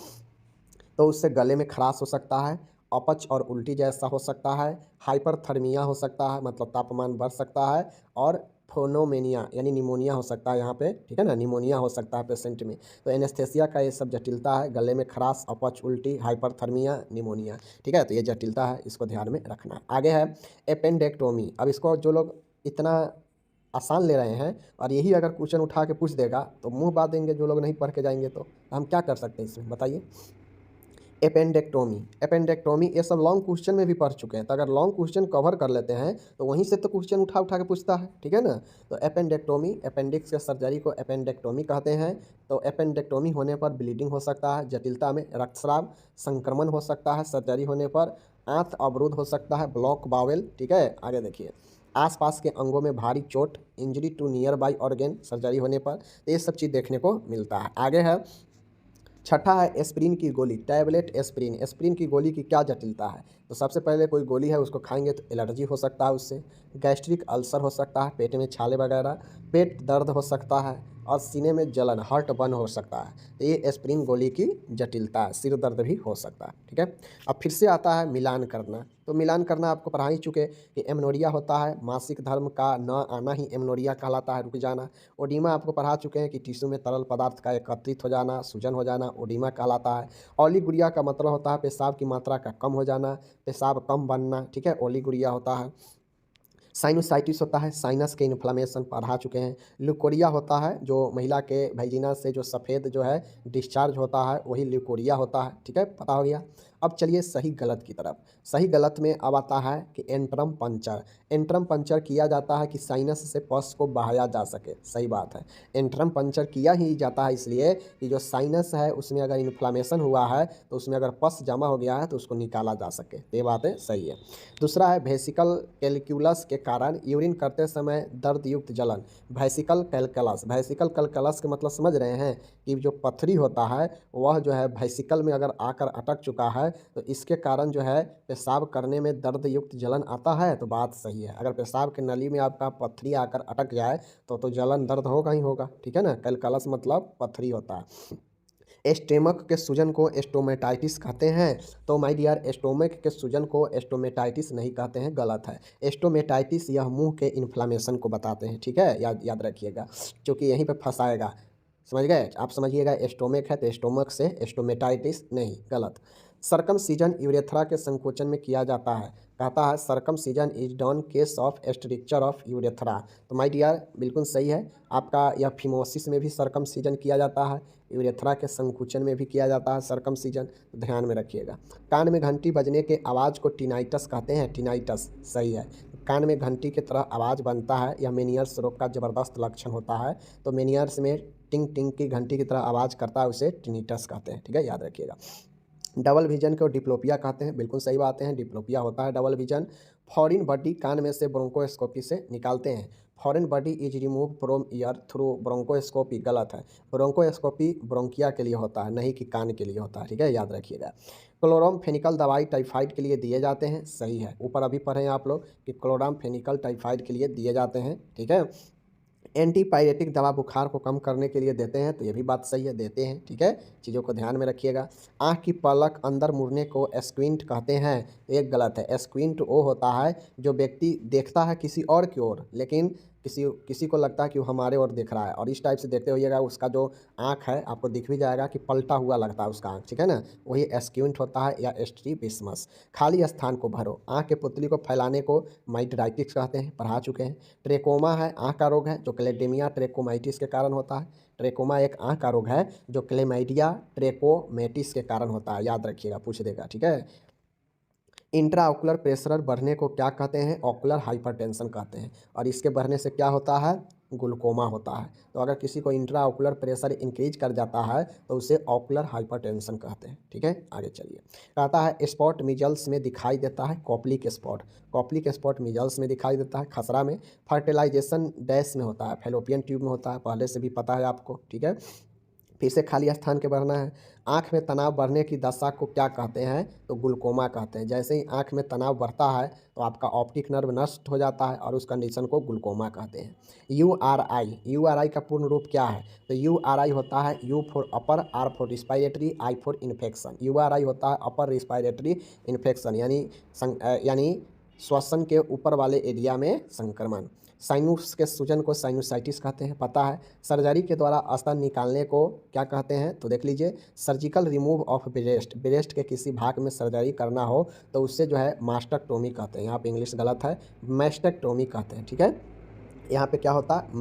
तो उससे गले में खराश हो सकता है, अपच और उल्टी जैसा हो सकता है, हाइपरथर्मिया हो सकता है, मतलब तापमान बढ़ सकता है, और फोनोमेनिया यानी निमोनिया हो सकता है यहाँ पे। ठीक है ना, निमोनिया हो सकता है पेशेंट में। तो एनेस्थेसिया का ये सब जटिलता है, गले में खराश, अपच, उल्टी, हाइपरथर्मिया, निमोनिया। ठीक है, तो ये जटिलता है, इसको ध्यान में रखना। आगे है एपेंडेक्टोमी। अब इसको जो लोग इतना आसान ले रहे हैं, और यही अगर क्वेश्चन उठा के पूछ देगा तो मुँह बात देंगे, जो लोग नहीं पढ़ के जाएंगे तो हम क्या कर सकते हैं इसमें, बताइए। एपेंडेक्टोमी ये सब लॉन्ग क्वेश्चन में भी पढ़ चुके हैं, तो अगर लॉन्ग क्वेश्चन कवर कर लेते हैं तो वहीं से तो क्वेश्चन उठा उठा के पूछता है। ठीक है ना, तो एपेंडेक्टोमी, अपेंडिक्स के सर्जरी को एपेंडेक्टोमी कहते हैं। तो एपेंडेक्टोमी होने पर ब्लीडिंग हो सकता है, जटिलता में रक्तस्राव, संक्रमण हो सकता है, सर्जरी होने पर आंत अवरुद्ध हो सकता है, ब्लॉक बावेल। ठीक है, आगे देखिए, आसपास के अंगों में भारी चोट, injury to nearby organ, surgery होने पर, तो ये सब चीज़ देखने को मिलता है। आगे है, छठा है एस्प्रिन की गोली, टैबलेट एस्प्रिन। एस्प्रिन की गोली की क्या जटिलता है, तो सबसे पहले कोई गोली है उसको खाएंगे तो एलर्जी हो सकता है उससे, गैस्ट्रिक अल्सर हो सकता है, पेट में छाले वगैरह, पेट दर्द हो सकता है, और सीने में जलन, हार्ट बर्न हो सकता है। तो ये एस्प्रिन गोली की जटिलता है, सिर दर्द भी हो सकता है। ठीक है, अब फिर से आता है मिलान करना। तो मिलान करना आपको पढ़ा ही चुके कि एमनोरिया होता है, मासिक धर्म का न आना ही एमनोरिया कहलाता है, रुक जाना। ओडीमा आपको पढ़ा चुके हैं कि टिश्यू में तरल पदार्थ का एकत्रित हो जाना, सूजन हो जाना, ओडीमा कहलाता है। ओलीगुरिया का मतलब होता है पेशाब की मात्रा का कम हो जाना, पेशाब कम बनना। ठीक है, ओलीगुरिया होता है। साइनोसाइटिस होता है, साइनस के इन्फ्लामेशन पढ़ा चुके हैं। ल्यूकोरिया होता है, जो महिला के वैजिना से जो सफ़ेद जो है डिस्चार्ज होता है, वही ल्यूकोरिया होता है। ठीक है, पता हो गया। अब चलिए सही गलत की तरफ। सही गलत में अब आता है कि एंट्रम पंचर। एंट्रम पंचर किया जाता है कि साइनस से पस को बहाया जा सके। सही बात है, एंट्रम पंचर किया ही जाता है इसलिए कि जो साइनस है उसमें अगर इन्फ्लामेशन हुआ है तो उसमें अगर पस जमा हो गया है तो उसको निकाला जा सके। तो ये बातें सही है। दूसरा है वेसिकल कैलकुलस के कारण यूरिन करते समय दर्द युक्त जलन। वेसिकल कैलकुलस, वेसिकल कैलकुलस के मतलब समझ रहे हैं कि जो पथरी होता है वह जो है वेसिकल में अगर आकर अटक चुका है तो इसके कारण जो है पेशाब करने में दर्द युक्त जलन आता है। तो बात सही है, अगर पेशाब के नली में आपका पथरी आकर अटक जाए तो जलन दर्द होगा ही होगा। ठीक है ना, कैलकुलस मतलब पथरी होता है। स्टोमक के सूजन को स्टोमेटाइटिस कहते हैं। तो माय डियर, स्टोमक के सूजन को स्टोमेटाइटिस नहीं कहते हैं, गलत है। स्टोमेटाइटिस यह मुंह के इन्फ्लामेशन को बताते हैं। ठीक है, याद याद रखिएगा, क्योंकि यहीं पे फंसाएगा। समझ गए आप, समझिएगा स्टोमक है तो स्टोमक से स्टोमेटाइटिस नहीं, गलत। सर्कमसीजन यूरेथ्रा के संकोचन में किया जाता है। कहता है circumcision is done case of stricture of urethra. तो माय डियर बिल्कुल सही है आपका, यह फिमोसिस में भी सर्कमसीजन किया जाता है, यूरेथ्रा के संकुचन में भी किया जाता है सर्कमसीजन। ध्यान में रखिएगा। कान में घंटी बजने के आवाज़ को टिनाइटस कहते हैं। टिनाइटस सही है, कान में घंटी की तरह आवाज़ बनता है, यह मेनियर्स रोग का ज़बरदस्त लक्षण होता है। तो मेनियर्स में टिंग टिंग की घंटी की तरह आवाज़ करता है, उसे टिनिटस कहते हैं। ठीक है, याद रखिएगा। डबल विजन को डिप्लोपिया कहते हैं, बिल्कुल सही बात है, डिप्लोपिया होता है डबल विजन। फॉरेन बॉडी कान में से ब्रोंकोस्कोपी से निकालते हैं। Foreign body is remove from year through bronchoscopy, गलत है। ब्रोंकोस्कोपी ब्रोंकिया के लिए होता है, नहीं कि कान के लिए होता है। ठीक है, याद रखिएगा। क्लोरामफेनिकल दवाई टाइफाइड के लिए दिए जाते हैं, सही है। ऊपर अभी पढ़े आप लोग कि क्लोरामफेनिकल टाइफाइड के लिए दिए जाते हैं। ठीक है, एंटीपायरेटिक दवा बुखार को कम करने के लिए देते हैं, तो ये भी बात सही है, देते हैं। ठीक है, चीज़ों को ध्यान में रखिएगा। आँख की पलक अंदर मुड़ने को स्क्विंट कहते हैं, एक गलत है। स्क्विंट वो होता है जो व्यक्ति देखता है किसी और की ओर, लेकिन किसी किसी को लगता है कि वो हमारे ओर देख रहा है, और इस टाइप से देखते होइएगा उसका जो आँख है आपको दिख भी जाएगा कि पलटा हुआ लगता है उसका आँख। ठीक है ना, वही स्क्विंट होता है या स्ट्रीबिस्मस। खाली स्थान को भरो, आँख के पुतली को फैलाने को माइटराइटिस कहते हैं, पढ़ा चुके हैं। ट्रेकोमा है आँख का रोग है जो क्लेडेमिया ट्रेकोमाइटिस के कारण होता है। ट्रेकोमा एक आँख का रोग है जो क्लेमाइडिया ट्रेकोमेटिस के कारण होता है, याद रखिएगा, पूछ देगा। ठीक है, इंट्राऑकुलर प्रेशर बढ़ने को क्या कहते हैं? ऑकुलर हाइपरटेंशन कहते हैं, और इसके बढ़ने से क्या होता है? ग्लूकोमा होता है। तो अगर किसी को इंट्राऑकुलर प्रेशर इंक्रीज कर जाता है तो उसे ऑकुलर हाइपरटेंशन कहते हैं। ठीक है, आगे चलिए। कहता है स्पॉट मिजल्स में दिखाई देता है, Koplik spot. Koplik spot measles में दिखाई देता है, खसरा में। फर्टिलाइजेशन डैश में होता है, फैलोपियन ट्यूब में होता है, पहले से भी पता है आपको। ठीक है, फिर से खाली स्थान के बढ़ना है। आँख में तनाव बढ़ने की दशा को क्या कहते हैं? तो ग्लूकोमा कहते हैं। जैसे ही आँख में तनाव बढ़ता है तो आपका ऑप्टिक नर्व नष्ट हो जाता है और उस कंडीशन को ग्लूकोमा कहते हैं। यूआरआई, यूआरआई का पूर्ण रूप क्या है? तो यूआरआई होता है U for upper, R for respiratory, I for infection. URI होता है अपर रिस्पायरेटरी इन्फेक्शन, यानी श्वसन के ऊपर वाले एरिया में संक्रमण। साइनस के सूजन को साइनोसाइटिस कहते हैं, पता है। सर्जरी के द्वारा स्तन निकालने को क्या कहते हैं? तो देख लीजिए, surgical remove of breast. Breast के किसी भाग में सर्जरी करना हो तो उससे जो है मास्टेक्टोमी कहते हैं। यहाँ पे इंग्लिश गलत है, मैस्टेक्टोमी कहते हैं। ठीक है, यहाँ पे क्या होता है?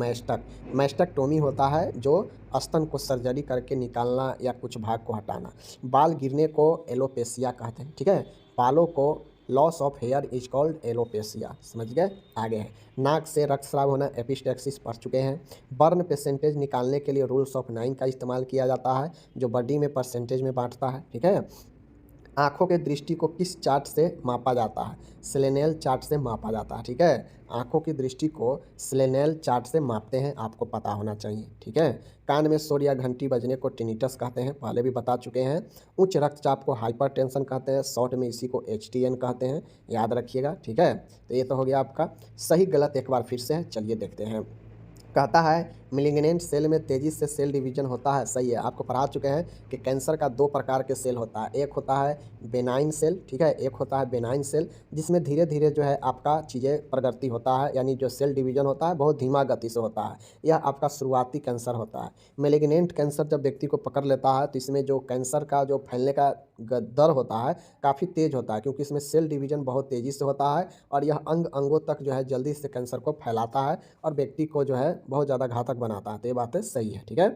मैस्टेक्टोमी होता है जो स्तन को सर्जरी करके निकालना या कुछ भाग को हटाना। बाल गिरने को एलोपेसिया कहते हैं। ठीक है, बालों को loss of here is called alopecia. समझ गए, आगे है। नाक से रक्तस्राव होना, एपिस्टेक्सिस पढ़ चुके हैं। बर्न परसेंटेज निकालने के लिए रूल्स ऑफ 9 का इस्तेमाल किया जाता है, जो बॉडी में परसेंटेज में बांटता है। ठीक है, आँखों के दृष्टि को किस चार्ट से मापा जाता है? स्लेनेल चार्ट से मापा जाता है। ठीक है, आँखों की दृष्टि को स्लेनेल चार्ट से मापते हैं, आपको पता होना चाहिए। ठीक है, कान में शोर या घंटी बजने को टिनिटस कहते हैं, पहले भी बता चुके हैं। उच्च रक्तचाप को हाइपरटेंशन कहते हैं, शॉर्ट में इसी को एचटीएन कहते हैं, याद रखिएगा। ठीक है, तो ये तो हो गया आपका सही गलत। एक बार फिर से चलिए देखते हैं। कहता है मिलिग्नेंट सेल में तेज़ी से सेल डिवीजन होता है, सही है। आपको पढ़ा चुके हैं कि कैंसर का 2 प्रकार के सेल होता है, एक होता है बेनाइन सेल। ठीक है, एक होता है बेनाइन सेल जिसमें धीरे धीरे जो है आपका चीज़ें प्रगति होता है, यानी जो सेल डिवीजन होता है बहुत धीमा गति से होता है। यह आपका शुरुआती कैंसर होता है। मेलिग्नेंट कैंसर जब व्यक्ति को पकड़ लेता है तो इसमें जो कैंसर का जो फैलने का दर होता है काफ़ी तेज़ होता है, क्योंकि इसमें सेल डिवीजन बहुत तेज़ी से होता है और यह अंगों तक जो है जल्दी से कैंसर को फैलाता है और व्यक्ति को जो है बहुत ज़्यादा घातक बनाता है। तो ये बातें सही है। ठीक है,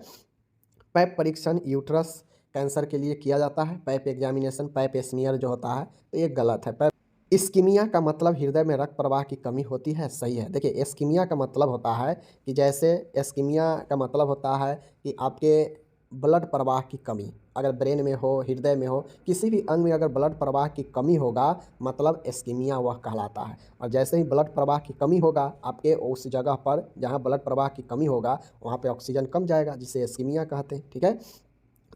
पैप परीक्षण यूट्रस कैंसर के लिए किया जाता है पैप एग्जामिनेशन, पैप स्मीयर जो होता है, तो ये गलत है। पैप इस्कीमिया का मतलब हृदय में रक्त प्रवाह की कमी होती है, सही है। देखिए इस्कीमिया का मतलब होता है कि जैसे इस्कीमिया का मतलब होता है कि आपके ब्लड प्रवाह की कमी, अगर ब्रेन में हो, हृदय में हो, किसी भी अंग में अगर ब्लड प्रवाह की कमी होगा मतलब इस्कीमिया वह कहलाता है। और जैसे ही ब्लड प्रवाह की कमी होगा आपके उस जगह पर जहाँ ब्लड प्रवाह की कमी होगा वहाँ पे ऑक्सीजन कम जाएगा, जिसे इस्कीमिया कहते हैं, ठीक है।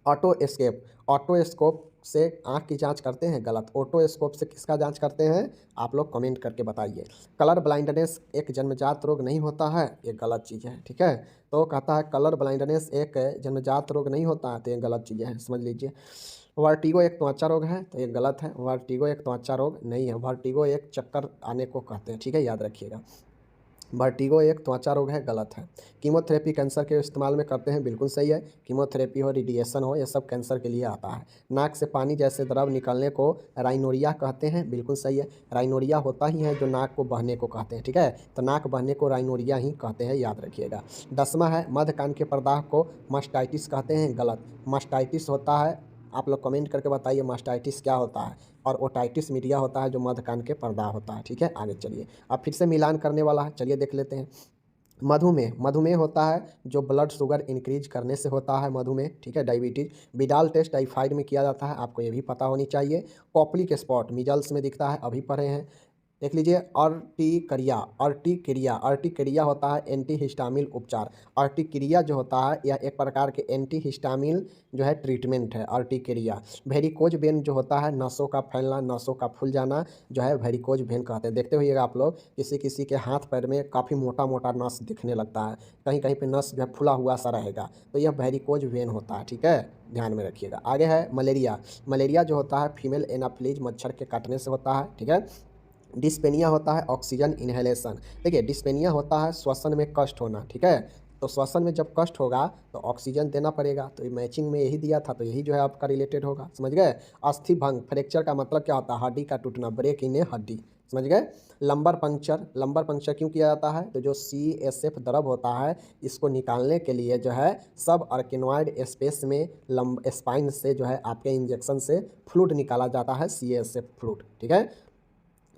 ऑटोस्कोप, ऑटोस्कोप से आँख की जांच करते हैं, गलत। ऑटोस्कोप से किसका जांच करते हैं आप लोग कमेंट करके बताइए। कलर ब्लाइंडनेस एक जन्मजात रोग नहीं होता है, ये गलत चीज़ है, ठीक है। तो कहता है कलर ब्लाइंडनेस एक जन्मजात रोग नहीं होता है, तो ये गलत चीज़ें हैं, समझ लीजिए। वर्टिगो एक त्वचा रोग है, तो ये गलत है। वर्टिगो एक त्वचा रोग नहीं है, वर्टिगो एक चक्कर आने को कहते हैं, ठीक है, याद रखिएगा। वर्टिगो एक त्वचा रोग है, गलत है। कीमोथेरेपी कैंसर के इस्तेमाल में करते हैं, बिल्कुल सही है। कीमोथेरेपी हो, रेडिएशन हो, ये सब कैंसर के लिए आता है। नाक से पानी जैसे द्रव निकलने को राइनोरिया कहते हैं, बिल्कुल सही है। राइनोरिया होता ही है जो नाक को बहने को कहते हैं, ठीक है। तो नाक बहने को राइनोरिया ही कहते हैं, याद रखिएगा। 10वां है मध्य कान के प्रदाह को मास्टाइटिस कहते हैं, गलत। मास्टाइटिस होता है, आप लोग कमेंट करके बताइए मास्टाइटिस क्या होता है। और ओटाइटिस मीडिया होता है जो मध्य कान के पर्दा होता है, ठीक है। आगे चलिए, अब फिर से मिलान करने वाला है, चलिए देख लेते हैं। मधुमेह, मधुमेह होता है जो ब्लड शुगर इंक्रीज करने से होता है, मधुमेह, ठीक है। डायबिटीज, विडाल टेस्ट टाइफाइड में किया जाता है, आपको ये भी पता होनी चाहिए। कॉपलिक स्पॉट मिजल्स में दिखता है, अभी पढ़े हैं, देख लीजिए। अर्टिकरिया, अर्टिकरिया, अर्टिकरिया होता है एंटी हिस्टामिन उपचार। अर्टिकरिया जो होता है यह एक प्रकार के एंटी हिस्टामिन जो है ट्रीटमेंट है, अर्टिकरिया। वेरिकोज वेन जो होता है नसों का फैलना, नसों का फूल जाना जो है वेरिकोज वेन कहते हैं। देखते होइएगा आप लोग किसी किसी के हाथ पैर में काफ़ी मोटा मोटा नस दिखने लगता है, कहीं कहीं पे नस जो है फूला हुआ सा रहेगा, तो यह वेरिकोज वेन होता है, ठीक है, ध्यान में रखिएगा। आगे है मलेरिया, मलेरिया जो होता है फीमेल एनाफ्लीज मच्छर के काटने से होता है, ठीक है। डिस्पेनिया होता है ऑक्सीजन इनहेलेशन, देखिए डिस्पेनिया होता है श्वसन में कष्ट होना, ठीक है। तो श्वसन में जब कष्ट होगा तो ऑक्सीजन देना पड़ेगा, तो ये मैचिंग में यही दिया था, तो यही जो है आपका रिलेटेड होगा, समझ गए। अस्थि भंग, फ्रैक्चर का मतलब क्या होता है, हड्डी का टूटना, ब्रेक इन ए हड्डी, समझ गए। लंबर पंक्चर, लंबर पंक्चर क्यों किया जाता है, तो जो CSF द्रव होता है इसको निकालने के लिए जो है सब आर्किनॉइड स्पेस में स्पाइन से जो है आपके इंजेक्शन से फ्लूइड निकाला जाता है, CSF फ्लूइड, ठीक है।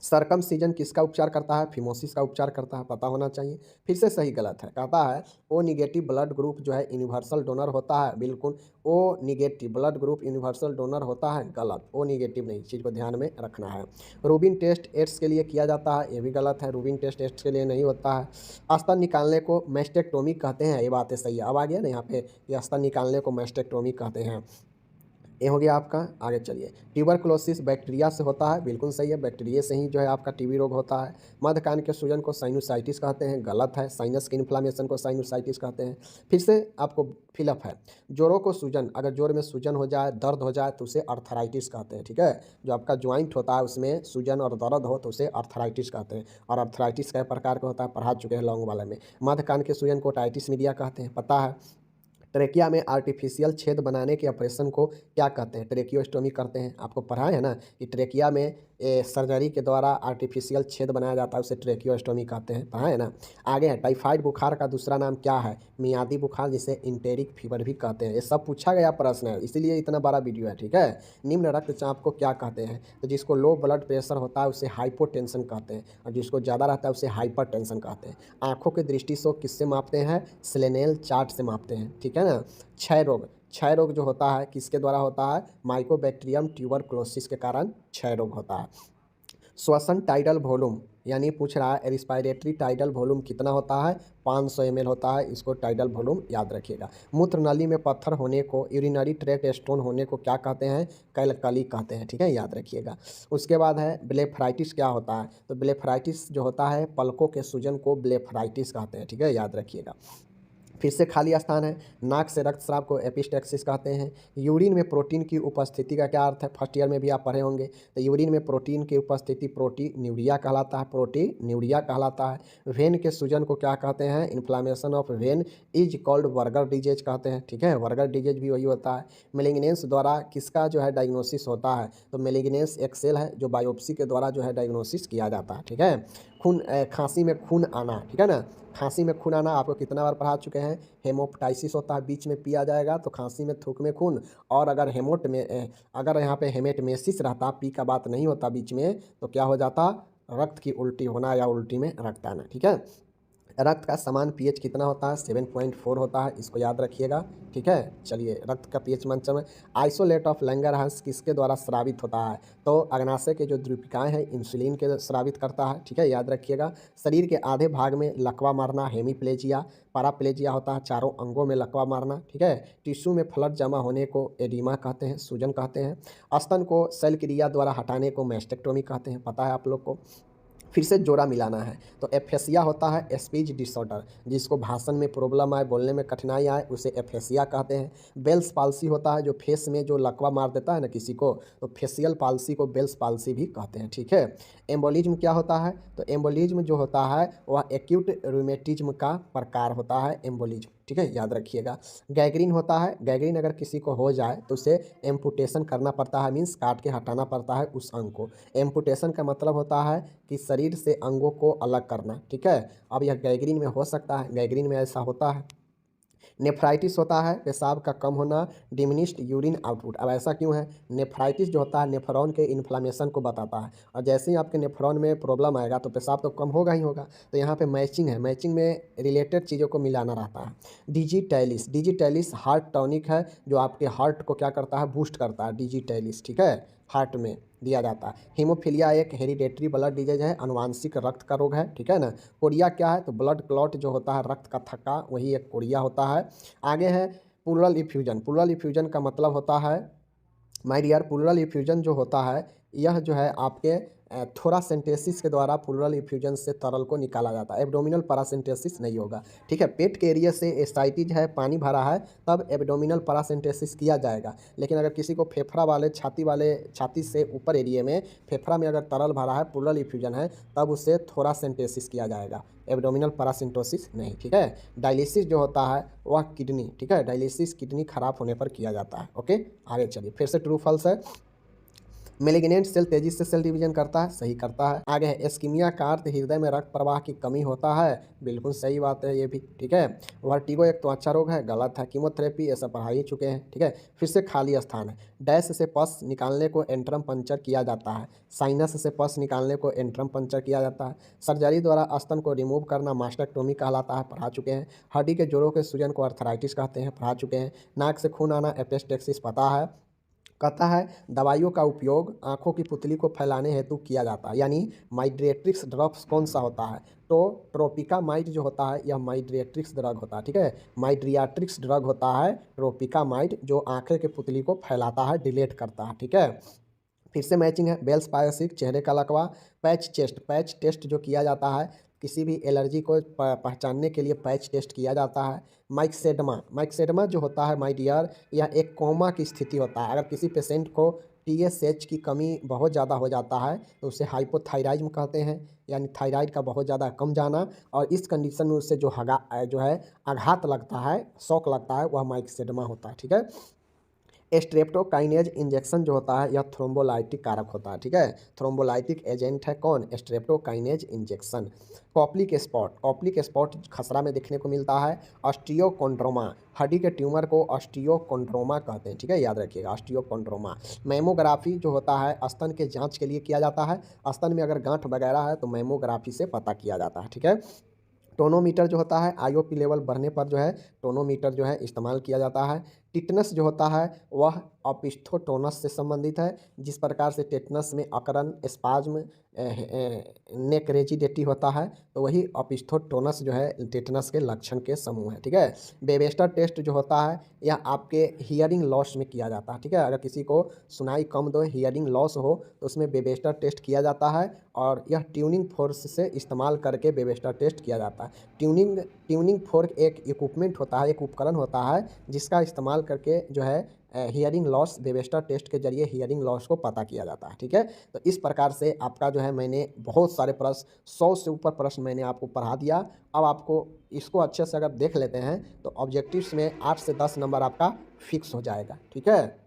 सरकमसीजन किसका उपचार करता है, फिमोसिस का उपचार करता है, पता होना चाहिए। फिर से सही गलत है, कहता है ओ निगेटिव ब्लड ग्रुप जो है यूनिवर्सल डोनर होता है, बिल्कुल O negative blood group universal donor होता है, गलत। ओ निगेटिव नहीं, चीज़ को ध्यान में रखना है। रूबिन टेस्ट एड्स के लिए किया जाता है, ये भी गलत है, रूबिन टेस्ट एड्स के लिए नहीं होता है। स्तन निकालने को मैस्टेक्टोमी कहते हैं, ये बातें सही है। अब आ गया ना यहाँ पे कि स्तन निकालने को मैस्टेक्टोमी कहते हैं, ये हो गया आपका। आगे चलिए, ट्यूबरकुलोसिस बैक्टीरिया से होता है, बिल्कुल सही है, बैक्टीरिया से ही जो है आपका टीबी रोग होता है। मध्य कान के सूजन को साइनोसाइटिस कहते हैं, गलत है। साइनस की इन्फ्लामेशन को साइनोसाइटिस कहते हैं। फिर से आपको फिलअप है, जोड़ों को सूजन, अगर जोड़ में सूजन हो जाए, दर्द हो जाए तो उसे अर्थराइटिस कहते हैं, ठीक है। जो आपका ज्वाइंट होता है उसमें सूजन और दर्द हो तो उसे अर्थराइटिस कहते हैं। और अर्थराइटिस कई प्रकार का होता है, पढ़ा चुके हैं लॉन्ग वाले में। मध्य कान के सूजन को ओटाइटिस मीडिया कहते हैं, पता है। ट्रेकिया में आर्टिफिशियल छेद बनाने के ऑपरेशन को क्या कहते हैं, ट्रेकियोस्टोमी करते हैं, आपको पढ़ा है ना कि ट्रेकिया में सर्जरी के द्वारा आर्टिफिशियल छेद बनाया जाता है, उसे ट्रेकियोस्टोमी कहते हैं, पढ़ा है ना। आगे है टाइफाइड बुखार का दूसरा नाम क्या है, मियादी बुखार, जिसे इंटेरिक फीवर भी कहते हैं। ये सब पूछा गया प्रश्न है, इसीलिए इतना बड़ा वीडियो है, ठीक है। निम्न रक्तचाप को क्या कहते हैं, तो जिसको लो ब्लड प्रेशर होता है उसे हाइपोटेंशन कहते हैं, और जिसको ज़्यादा रहता है उसे हाइपरटेंशन कहते हैं। आँखों की दृष्टि को किससे मापते हैं, स्लेनेल चार्ट से मापते हैं, ठीक है ना। क्षय रोग, क्षय रोग जो होता है किसके द्वारा होता है, माइकोबैक्टीरियम ट्यूबरकुलोसिस के कारण क्षय रोग होता है। श्वसन टाइडल वॉल्यूम, यानी पूछ रहा है रिस्पायरेटरी टाइडल वॉल्यूम कितना होता है, 500 ml होता है, इसको टाइडल वॉल्यूम याद रखिएगा। मूत्र नली में पत्थर होने को, यूरिनरी ट्रैक्ट स्टोन होने को क्या कहते हैं, कैलकली कहते हैं, ठीक है, याद रखिएगा। उसके बाद है ब्लेफराइटिस क्या होता है, तो ब्लेफराइटिस जो होता है पलकों के सूजन को ब्लेफराइटिस कहते हैं, ठीक है, याद रखिएगा। फिर से खाली स्थान है, नाक से रक्तस्राव को एपिस्टैक्सिस कहते हैं। यूरिन में प्रोटीन की उपस्थिति का क्या अर्थ है, फर्स्ट ईयर में भी आप पढ़े होंगे। तो यूरिन में प्रोटीन की उपस्थिति प्रोटीन्यूरिया कहलाता है, प्रोटीन्यूरिया कहलाता है। वेन के सूजन को क्या कहते हैं, inflammation of when is called वर्गर डिजीज कहते हैं, ठीक है, वर्गर डिजीज भी वही होता है। मेलिग्नेंस द्वारा किसका जो है डायग्नोसिस होता है, तो मेलिग्नेंस एक सेल है जो बायोप्सी के द्वारा जो है डायग्नोसिस किया जाता है, ठीक है। खून खांसी में खून आना, ठीक है ना, खांसी में खून आना आपको कितना बार पढ़ा चुके हैं। हेमोप्टाइसिस होता है, बीच में पिया जाएगा तो खांसी में थूक में खून। और अगर अगर यहाँ पे हेमेटमेसिस रहता, पी का बात नहीं होता बीच में, तो क्या हो जाता, रक्त की उल्टी होना या उल्टी में रक्त आना। ठीक है, रक्त का समान पीएच कितना होता है, 7.4 होता है, इसको याद रखिएगा। ठीक है, चलिए रक्त का पीएच मंचन में आइसोलेट ऑफ लैंगरहैंस किसके द्वारा स्रावित होता है, तो अग्नाशय के जो द्वीपिकाएँ हैं इंसुलिन के स्रावित करता है। ठीक है, याद रखिएगा। शरीर के आधे भाग में लकवा मारना हेमीप्लेजिया, पैराप्लेजिया होता है, चारों अंगों में लकवा मारना। ठीक है, टिश्यू में फ्लड जमा होने को एडिमा कहते हैं, सूजन कहते हैं। स्तन को शल्य क्रिया द्वारा हटाने को मैस्टेक्टोमी कहते हैं, पता है आप लोग को। फिर से जोड़ा मिलाना है तो एफेसिया होता है स्पीच डिसऑर्डर, जिसको भाषण में प्रॉब्लम आए, बोलने में कठिनाई आए, उसे एफेसिया कहते हैं। बेल्स पाल्सी होता है जो फेस में जो लकवा मार देता है ना किसी को, तो फेशियल पाल्सी को बेल्स पाल्सी भी कहते हैं। ठीक है, एम्बोलिज्म क्या होता है, तो एम्बोलिज्म जो होता है वह एक्यूट रूमेटिज्म का प्रकार होता है एम्बोलिज्म। ठीक है, याद रखिएगा। गैंग्रीन होता है, गैंग्रीन अगर किसी को हो जाए तो उसे एम्पुटेशन करना पड़ता है, मीन्स काट के हटाना पड़ता है उस अंग को। एम्पुटेशन का मतलब होता है कि शरीर से अंगों को अलग करना। ठीक है, अब यह गैंग्रीन में हो सकता है, गैंग्रीन में ऐसा होता है। नेफ्राइटिस होता है पेशाब का कम होना, डिमिनिश्ड यूरिन आउटपुट। अब ऐसा क्यों है, नेफ्राइटिस जो होता है नेफ्रॉन के इन्फ्लामेशन को बताता है, और जैसे ही आपके नेफ्रॉन में प्रॉब्लम आएगा तो पेशाब तो कम होगा ही होगा। तो यहाँ पे मैचिंग है, मैचिंग में रिलेटेड चीज़ों को मिलाना रहता है। डिजिटैलिस, डिजिटैलिस हार्ट टॉनिक है जो आपके हार्ट को क्या करता है, बूस्ट करता है डिजिटैलिस। ठीक है, हार्ट में दिया जाता है। हीमोफीलिया एक हेरिडेटरी ब्लड डिजीज है, अनुवांशिक रक्त का रोग है। ठीक है ना। कोरिया क्या है, तो ब्लड क्लॉट जो होता है, रक्त का थक्का, वही एक कोरिया होता है। आगे है प्लूरल इफ्यूजन। प्लूरल इफ्यूजन का मतलब होता है माय डियर, प्लूरल इफ्यूजन जो होता है यह जो है आपके थोरासेंटेसिस के द्वारा प्लूरल इफ्यूजन से तरल को निकाला जाता है, एब्डोमिनल पैरासिंटेसिस नहीं होगा। ठीक है, पेट के एरिया से एस्टाइटिस है, पानी भरा है, तब एब्डोमिनल पैरासिंटेसिस किया जाएगा। लेकिन अगर किसी को फेफड़ा वाले छाती से ऊपर एरिया में फेफड़ा में अगर तरल भरा है, प्लूरल इफ्यूजन है, तब उससे थोरासेंटेसिस किया जाएगा, एब्डोमिनल पैरासिंटोसिस नहीं। ठीक है, डायलिसिस जो होता है वह किडनी, ठीक है, डायलिसिस किडनी खराब होने पर किया जाता है। ओके, आगे चलिए, फिर से ट्रू फॉल्स है। मेलिग्नेंट सेल तेजी से सेल डिवीजन करता है, सही करता है। आगे है एस्कीमिया का अर्थ हृदय में रक्त प्रवाह की कमी होता है, बिल्कुल सही बात है ये भी। ठीक है, वर्टिगो एक त्वचा रोग है, गलत है। कीमोथेरेपी ऐसा पढ़ा ही चुके हैं। ठीक है, फिर से खाली स्थान है। डैश से पस निकालने को एंट्रम पंचर किया जाता है, साइनस से पस निकालने को एंट्रम पंचर किया जाता है। सर्जरी द्वारा स्तन को रिमूव करना मास्टेक्टोमी कहलाता है, पढ़ा चुके हैं। हड्डी के जोड़ों के सूजन को अर्थराइटिस कहते हैं, पढ़ा चुके हैं। नाक से खून आना एपेस्टेक्सिस पता है। कहता है दवाइयों का उपयोग आंखों की पुतली को फैलाने हेतु किया जाता है, यानी माइड्रेट्रिक्स ड्रग्स कौन सा होता है, तो ट्रोपिकामाइड जो होता है यह माइड्रेट्रिक्स ड्रग होता है। ठीक है, माइड्रियाट्रिक्स ड्रग होता है ट्रोपिकामाइड, जो आंखें की पुतली को फैलाता है, डिलेट करता है। ठीक है, फिर से मैचिंग है। बेल्स पायसिक चेहरे का लकवा। पैच चेस्ट, पैच टेस्ट जो किया जाता है किसी भी एलर्जी को पहचानने के लिए पैच टेस्ट किया जाता है। माइक्सेडमा, माइक्सेडमा जो होता है माय डियर, यह एक कोमा की स्थिति होता है। अगर किसी पेशेंट को टीएसएच की कमी बहुत ज़्यादा हो जाता है तो उसे हाइपोथायराइज्म कहते हैं, यानी थायराइड का बहुत ज़्यादा कम जाना, और इस कंडीशन में उससे जो है आघात लगता है, शॉक लगता है, वह माइक्सेडमा होता है। ठीक है, स्ट्रेप्टोकाइनेज इंजेक्शन जो होता है यह थ्रोम्बोलाइटिक कारक होता है। ठीक है, थ्रोम्बोलाइटिक एजेंट है कौन, streptokinase injection. Koplik spot, Koplik spot खसरा में देखने को मिलता है। ऑस्टियोकोंड्रोमा, हड्डी के ट्यूमर को ऑस्टियोकोंड्रोमा कहते हैं। ठीक है, याद रखिएगा ऑस्टियोकोंड्रोमा। मेमोग्राफी जो होता है स्तन के जांच के लिए किया जाता है, स्तन में अगर गांठ वगैरह है तो मेमोग्राफी से पता किया जाता है। ठीक है, टोनोमीटर जो होता है आईओपी लेवल बढ़ने पर जो है टोनोमीटर जो है इस्तेमाल किया जाता है। टिटनस जो होता है वह ऑपिस्थोटोनस से संबंधित है, जिस प्रकार से टेटनस में अकरन, स्पाज्म, नेक रेजिडेटी होता है, तो वही ऑपिस्थोटोनस जो है टेटनस के लक्षण के समूह है। ठीक है, बेबेस्टर टेस्ट जो होता है यह आपके हियरिंग लॉस में किया जाता है। ठीक है, अगर किसी को सुनाई कम दो, हियरिंग लॉस हो, तो उसमें बेबेस्टर टेस्ट किया जाता है, और यह ट्यूनिंग फोर्क से इस्तेमाल करके बेबेस्टर टेस्ट किया जाता है। ट्यूनिंग फोर्क एक इक्विपमेंट होता है, एक उपकरण होता है जिसका इस्तेमाल करके जो है हियरिंग लॉस बेबेस्टर टेस्ट के जरिए हियरिंग लॉस को पता किया जाता है। ठीक है, तो इस प्रकार से आपका जो है मैंने बहुत सारे प्रश्न, 100 से ऊपर प्रश्न मैंने आपको पढ़ा दिया। अब आपको इसको अच्छे से अगर देख लेते हैं तो ऑब्जेक्टिव्स में 8 से 10 नंबर आपका फिक्स हो जाएगा। ठीक है।